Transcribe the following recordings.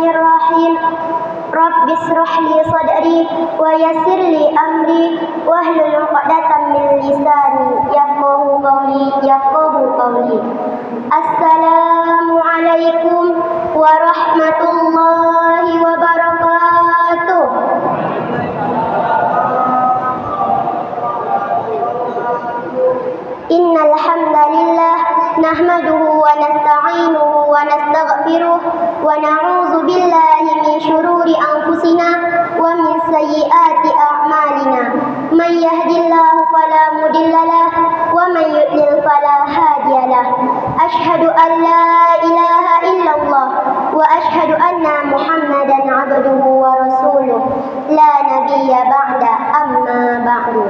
Bismillahirrahmanirrahim. Rabbi ishrah li sadri wa yassir li amri wahlul 'uqdatam min lisani yafqahu qawli. Assalamu alaikum warahmatullahi wabarakatuh. Innal hamdalillah nahmaduhu wa nasta'inuhu wa nastaghfiruh wa na'udzu billahi min shururi anfusina wa min sayyiati a'malina. Man yahdihillahu fala mudhillalah wa man yudlil fala hadiyalah. Asyhadu an la ilaha illallah wa asyhadu anna Muhammadan 'abduhu wa rasuluh la nabiyya ba'da, amma ba'du.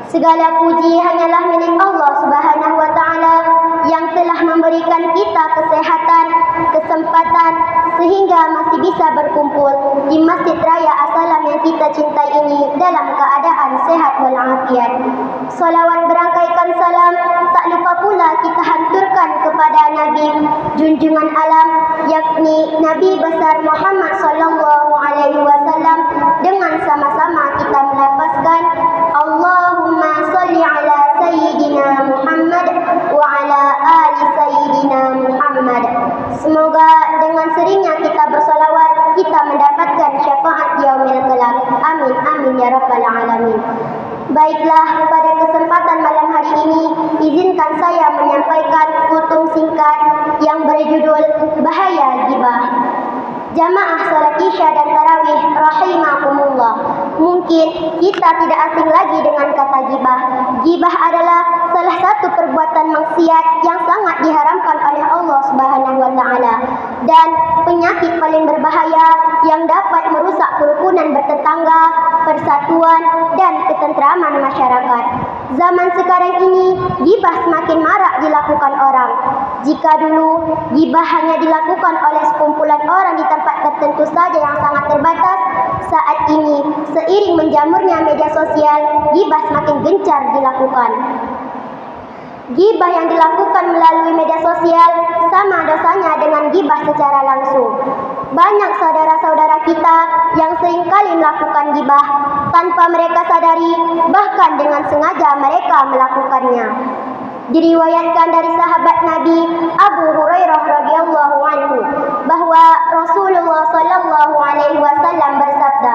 Segala puji hanyalah milik Allah Subhanahu wa Ta'ala yang telah memberikan kita kesehatan, kesempatan sehingga masih bisa berkumpul di Masjid Raya As-Salam yang kita cintai ini dalam keadaan sehat walafiat. Salawat berangkaikan salam tak lupa pula kita hanturkan kepada Nabi junjungan alam, yakni Nabi besar Muhammad sallallahu alaihi wasallam, dengan sama-sama kita melafazkan Allahumma salli ala Sayyidina Muhammad wa ala ali Sayyidina Muhammad. Semoga dengan seringnya kita bersalawat, kita mendapatkan syafaat yaumil kelak. Amin, amin ya rabbal alamin. Baiklah, pada kesempatan malam hari ini, izinkan saya menyampaikan kutum singkat yang berjudul Bahaya Ghibah. Jamaah salat Isya dan Tarawih rahimakumullah. Mungkin kita tidak asing lagi dengan kata ghibah. Ghibah adalah salah satu perbuatan maksiat yang sangat diharamkan oleh Allah Subhanahu wa Ta'ala dan penyakit paling berbahaya yang dapat merusak kerukunan bertetangga, persatuan dan ketentraman masyarakat. Zaman sekarang ini, ghibah semakin marak dilakukan orang. Jika dulu ghibah hanya dilakukan oleh sekumpulan orang di tempat tertentu saja yang sangat terbatas, saat ini seiring menjamurnya media sosial, ghibah semakin gencar dilakukan. Ghibah yang dilakukan melalui media sosial sama dosanya dengan ghibah secara langsung. Banyak saudara-saudara kita yang seringkali melakukan ghibah tanpa mereka sadari, bahkan dengan sengaja mereka melakukannya. Diriwayatkan dari sahabat Nabi Abu Hurairah radhiyallahu anhu bahwa Rasulullah sallallahu alaihi wasallam bersabda,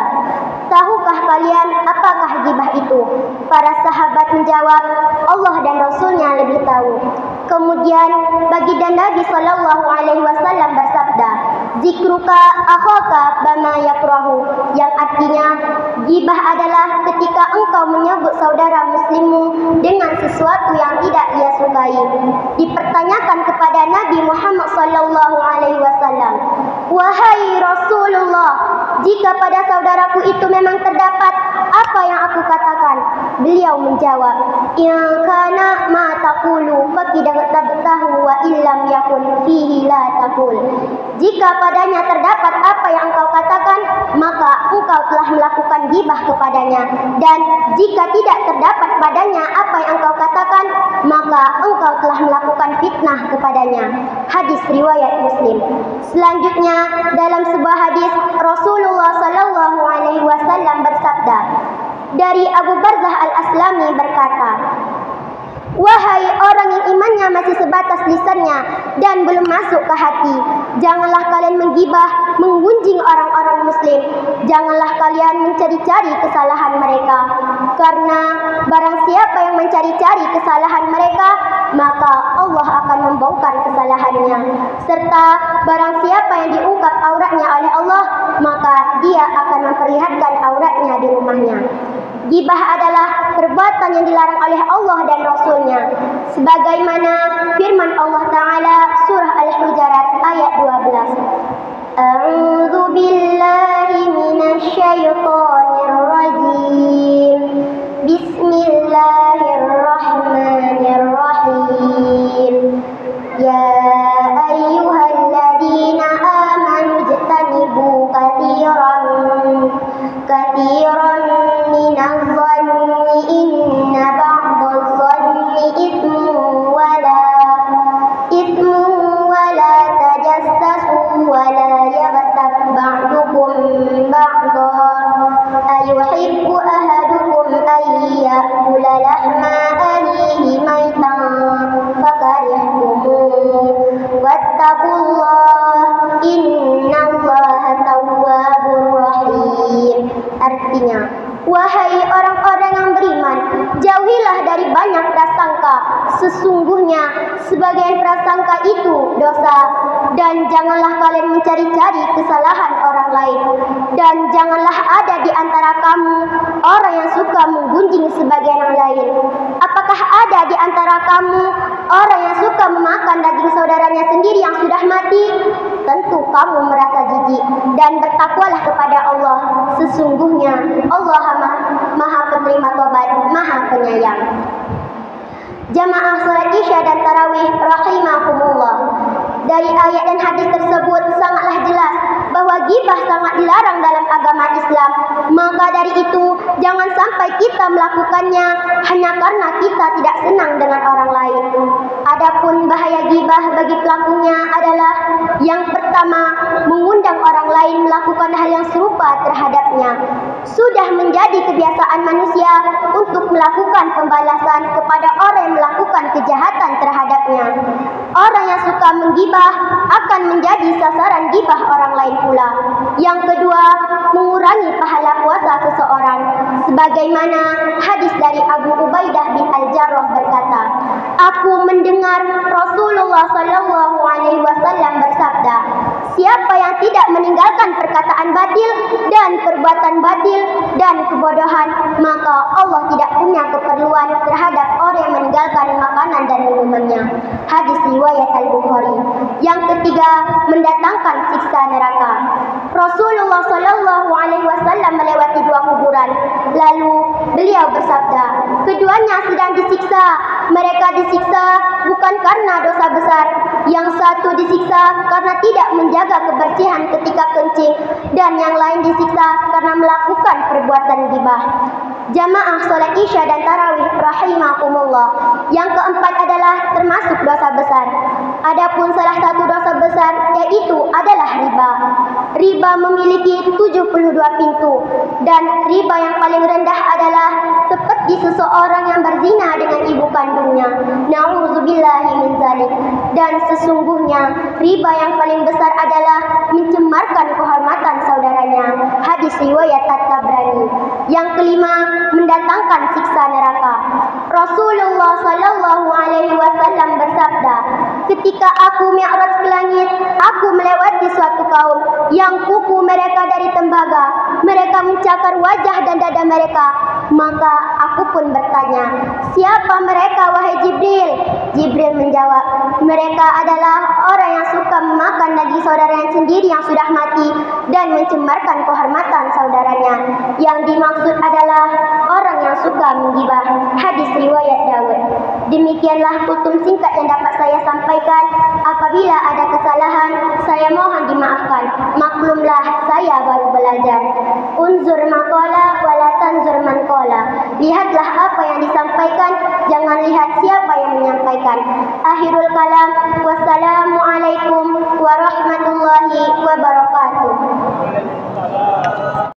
"Tahukah kalian apakah ghibah itu?" Para sahabat menjawab, "Allah dan Rasulnya lebih tahu." Kemudian baginda Nabi sallallahu alaihi wasallam bersabda, "Zikruka akhaka bama yakrahu," yang artinya ghibah adalah ketika engkau menyebut saudara muslimmu dengan sesuatu yang tidak ia sukai. Dipertanyakan kepada Nabi Muhammad sallallahu alaihi wasallam, "Wahai Rasulullah, jika pada saudaraku itu memang terdapat apa yang aku katakan?" Beliau menjawab, "In kana ma taqulu faqad tabtahu wa illam yakun fihi la taqul." Jika padanya terdapat apa yang engkau katakan, maka engkau telah melakukan ghibah kepadanya, dan jika tidak terdapat padanya apa yang engkau katakan, maka engkau telah melakukan fitnah kepadanya. Hadis riwayat Muslim. Selanjutnya, dalam sebuah hadis Rasulullah sallallahu alaihi wasallam bersabda, dari Abu Barzah Al-Aslami berkata, "Wahai orang yang imannya masih sebatas lisannya dan belum masuk ke hati, janganlah kalian menggibah, menggunjing orang-orang muslim. Janganlah kalian mencari-cari kesalahan mereka, karena barang siapa yang mencari-cari kesalahan mereka, maka Allah akan membongkar kesalahannya. Serta barang siapa yang diungkap auratnya oleh Allah, maka dia akan memperlihatkan auratnya di rumahnya." Ghibah adalah perbuatan yang dilarang oleh Allah dan Rasulnya, sebagaimana firman Allah Ta'ala surah Al-Hujurat ayat 12. A'udzu billahi minasy syaithanir rajim. Bismillahirrahmanirrahim. Ya ayyuhalladzina amanu ijtanibu katsiran minadh-dhanni inna ba'dadh-dhanni ithmun wa la tajassasu wa Wahai orang-orang yang beriman, jauhilah dari banyak prasangka. Sesungguhnya sebagian prasangka itu dosa. Dan janganlah kalian mencari-cari kesalahan orang lain. Dan janganlah ada di antara kamu orang yang suka menggunjing sebagian yang lain. Apakah ada di antara kamu orang yang suka memakan daging saudaranya sendiri yang sudah mati? Tentu kamu merasa jijik. Dan bertakwalah kepada Allah. Sesungguhnya Allah Maha penerima tobat, Maha penyayang. Jamaah salat Isya dan Tarawih rahimakumullah. Dari ayat dan hadis tersebut sangatlah jelas bahwa ghibah sangat dilarang dalam agama Islam. Maka dari itu, jangan sampai kita melakukannya hanya karena kita tidak senang dengan orang lain. Adapun bahaya ghibah bagi pelakunya adalah yang pertama, mengundang orang lain melakukan hal yang serupa terhadapnya. Sudah menjadi kebiasaan manusia untuk melakukan pembalasan kepada orang yang melakukan kejahatan terhadapnya. Orang yang suka menggibah akan menjadi sasaran gibah orang lain pula. Yang kedua, mengurangi pahala puasa seseorang. Sebagaimana hadis dari Abu Ubaidah bin Al-Jarrah berkata, aku mendengar Rasulullah SAW bersabda, siapa yang tidak meninggalkan perkataan batil dan perbuatan batil dan kebodohan, maka Allah tidak punya keperluan terhadap orang yang meninggalkan makanan dan minumannya. Hadis riwayat Al-Bukhari. Yang ketiga, mendatangkan siksa neraka. Rasulullah SAW melewati dua kuburan. Lalu beliau bersabda, keduanya sedang disiksa. Mereka disiksa bukan karena dosa besar. Yang satu disiksa karena tidak menjaga kebersihan ketika kencing, dan yang lain disiksa karena melakukan perbuatan ghibah. Jamaah salat Isya dan Tarawih rahimakumullah. Yang keempat adalah termasuk dosa besar. Adapun salah satu dosa besar yaitu adalah riba. Riba memiliki 72 pintu, dan riba yang paling rendah adalah seperti seseorang yang berzina dengan ibu kandungnya. Na'udzubillahi min dzalik. Dan sesungguhnya riba yang paling besar adalah mencemarkan kehormatan saudaranya. Hadis riwayat At-Tabrani. Yang kelima, mendatangkan siksa neraka. Rasulullah SAW bersabda, ketika aku mi'raj ke langit, aku melewati suatu kaum yang kuku mereka dari tembaga. Mereka mencakar wajah dan dada mereka. Maka aku pun bertanya, siapa mereka wahai Jibril? Jibril menjawab, mereka adalah orang yang suka memakan daging saudaranya sendiri yang sudah mati dan mencemarkan kehormatan saudaranya. Yang dimaksud adalah orang yang suka menggibah. Hadis riwayat Dawud. Demikianlah tutur singkat yang dapat saya sampaikan. Apabila ada kesalahan, saya mohon dimaafkan. Maklumlah, saya baru belajar. Unzur maqala wala tanzur man qala. Lihatlah apa yang disampaikan, jangan lihat siapa yang menyampaikan. Akhirul kalam. Wassalamualaikum